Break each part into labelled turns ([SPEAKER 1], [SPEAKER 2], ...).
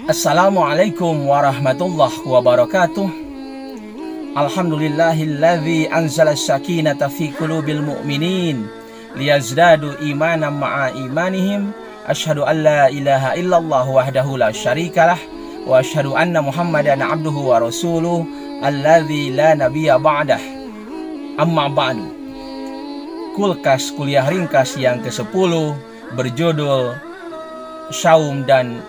[SPEAKER 1] Assalamualaikum warahmatullahi wabarakatuh. Alhamdulillahilladzi anzala sakinata fi qulubil mu'minin liyazdadu imanan ma'a imanihim. Asyhadu an la ilaha illallah wahdahu la syarikalah wa asyhadu anna Muhammadan abduhu wa rasuluh alladzi la nabiyya ba'dah. Amma ba'du. Kulkas kuliah ringkas yang ke-10 berjudul Saum dan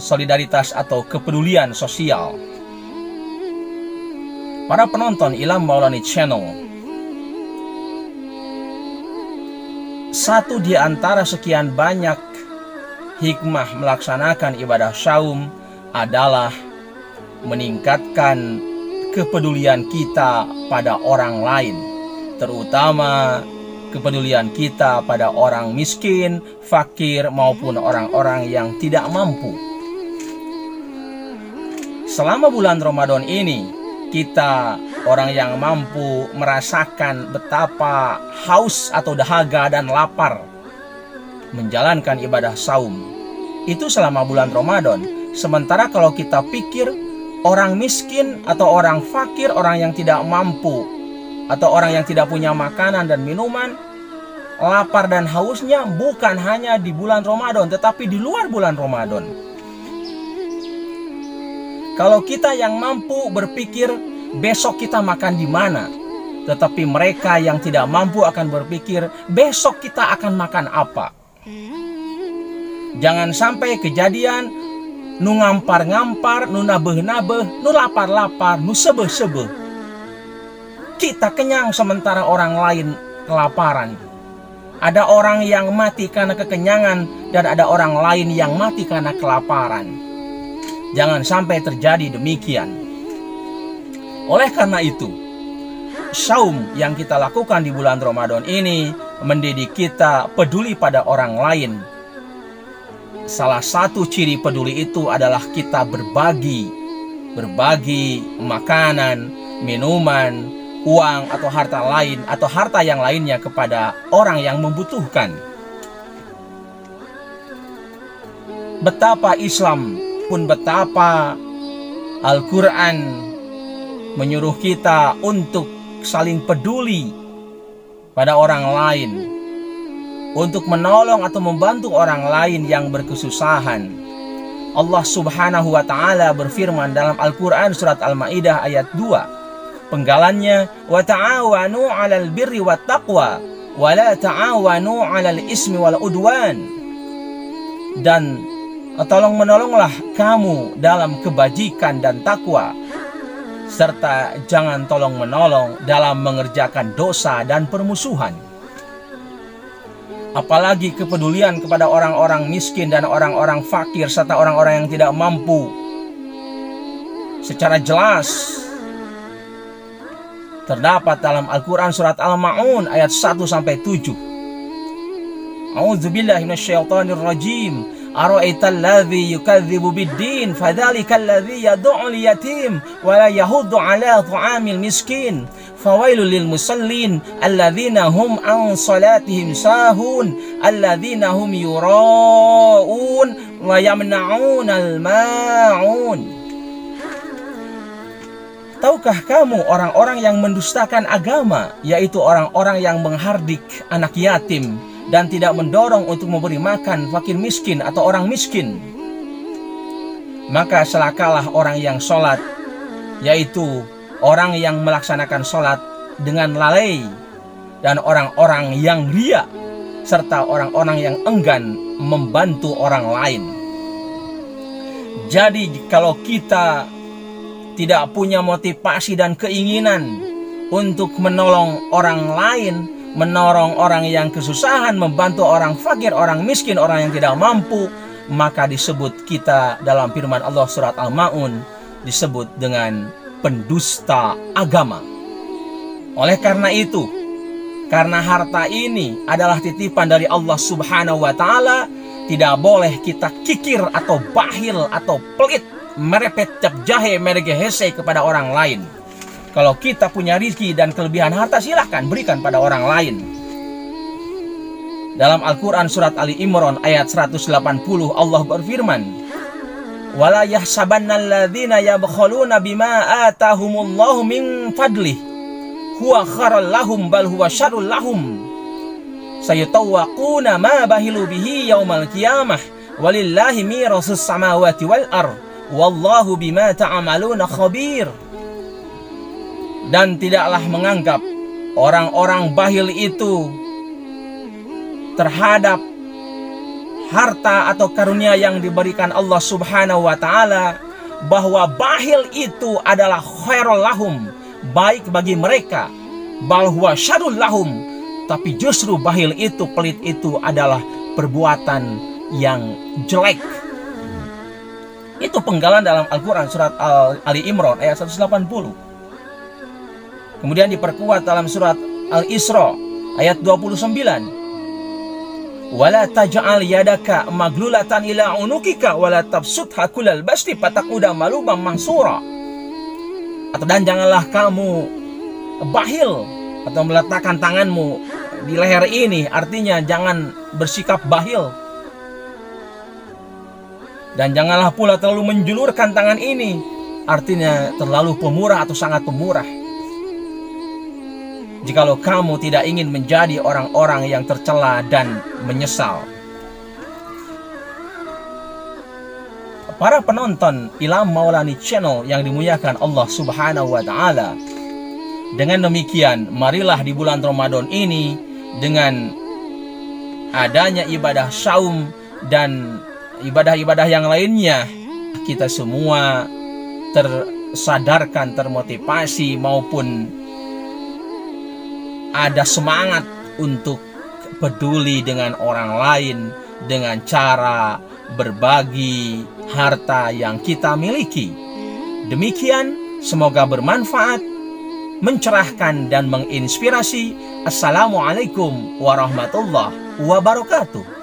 [SPEAKER 1] Solidaritas atau Kepedulian Sosial. Para penonton Ilham Maulani Channel, satu di antara sekian banyak hikmah melaksanakan ibadah saum adalah meningkatkan kepedulian kita pada orang lain, terutama kepedulian kita pada orang miskin, fakir, maupun orang-orang yang tidak mampu. Selama bulan Ramadan ini, kita orang yang mampu merasakan betapa haus atau dahaga dan lapar menjalankan ibadah saum. Itu selama bulan Ramadan. Sementara kalau kita pikir orang miskin atau orang fakir, orang yang tidak mampu, atau orang yang tidak punya makanan dan minuman, lapar dan hausnya bukan hanya di bulan Ramadan, tetapi di luar bulan Ramadan. Kalau kita yang mampu berpikir besok kita makan di mana, tetapi mereka yang tidak mampu akan berpikir besok kita akan makan apa. Jangan sampai kejadian nu ngampar-ngampar, nu nabeh-nabeh, nu lapar-lapar, nu sebeh-sebeh. Kita kenyang sementara orang lain kelaparan. Ada orang yang mati karena kekenyangan dan ada orang lain yang mati karena kelaparan. Jangan sampai terjadi demikian. Oleh karena itu, saum yang kita lakukan di bulan Ramadan ini mendidik kita peduli pada orang lain. Salah satu ciri peduli itu adalah kita berbagi makanan, minuman, uang atau harta lain atau harta yang lainnya kepada orang yang membutuhkan. Betapa Islam pun betapa Al-Quran menyuruh kita untuk saling peduli pada orang lain, untuk menolong atau membantu orang lain yang berkesusahan. Allah Subhanahu wa Ta'ala berfirman dalam Al-Quran surat Al-Maidah ayat 2. Penggalannya, wa ta'awanu 'alal birri wat taqwa wa la ta'awanu 'alal ismi wal udwan. Dan tolong menolonglah kamu dalam kebajikan dan takwa, serta jangan tolong menolong dalam mengerjakan dosa dan permusuhan. Apalagi kepedulian kepada orang-orang miskin dan orang-orang fakir serta orang-orang yang tidak mampu. Secara jelas terdapat dalam Al-Quran surat Al-Ma'un ayat 1-7. A'udzubillahi minasyaitonir rajim. Ara'aital ladzi yukadzibu bid-din fadzalikal ladzi yad'ul yatim wa la yahuddu 'ala ta'amil miskin. Fawailul lil musallin alladzina hum an salatihim sahun alladzina hum yura'un wa yamna'unal ma'un. Tahukah kamu orang-orang yang mendustakan agama, yaitu orang-orang yang menghardik anak yatim dan tidak mendorong untuk memberi makan fakir miskin atau orang miskin? Maka celakalah orang yang sholat, yaitu orang yang melaksanakan sholat dengan lalai, dan orang-orang yang riya, serta orang-orang yang enggan membantu orang lain. Jadi kalau kita tidak punya motivasi dan keinginan untuk menolong orang lain, menolong orang yang kesusahan, membantu orang fakir, orang miskin, orang yang tidak mampu, maka disebut kita dalam firman Allah surat Al-Ma'un disebut dengan pendusta agama. Oleh karena itu, karena harta ini adalah titipan dari Allah Subhanahu wa Ta'ala, tidak boleh kita kikir atau bakhil atau pelit, merepet cap jahe merege hese kepada orang lain. Kalau kita punya rezeki dan kelebihan harta, silahkan berikan pada orang lain. Dalam Al-Quran surat Ali Imran ayat 180 Allah berfirman, Wala yahsabanna alladzina yabkhaluna bima atahumullahu min fadlih huwa kharal lahum bal huwa syarrul lahum sayutawwaquna ma bahilu bihi yaumal qiyamah walillahi mirasus samawati wal ard wallahu bima ta'maluna khabir. Dan tidaklah menganggap orang-orang bahil itu terhadap harta atau karunia yang diberikan Allah Subhanahu wa ta'ala, bahwa bahil itu adalah khairul lahum, baik bagi mereka, bal huwa syarrul lahum, tapi justru bahil itu, pelit itu adalah perbuatan yang jelek. Itu penggalan dalam Al-Quran surat Ali Imran ayat 180. Kemudian diperkuat dalam surat Al-Isra ayat 29. Wala taj'al yadaka maglulatan ila unukika wala tabsutha kullal basti fataquda maluman mansura. Atau dan janganlah kamu bahil atau meletakkan tanganmu di leher ini, artinya jangan bersikap bahil. Dan janganlah pula terlalu menjulurkan tangan ini, artinya terlalu pemurah atau sangat pemurah. Jikalau kamu tidak ingin menjadi orang-orang yang tercela dan menyesal. Para penonton Ilham Maulani Channel yang dimuliakan Allah Subhanahu wa ta'ala, dengan demikian marilah di bulan Ramadan ini, dengan adanya ibadah saum dan ibadah-ibadah yang lainnya, kita semua tersadarkan, termotivasi, maupun ada semangat untuk peduli dengan orang lain dengan cara berbagi harta yang kita miliki. Demikian, semoga bermanfaat, mencerahkan dan menginspirasi. Assalamualaikum warahmatullahi wabarakatuh.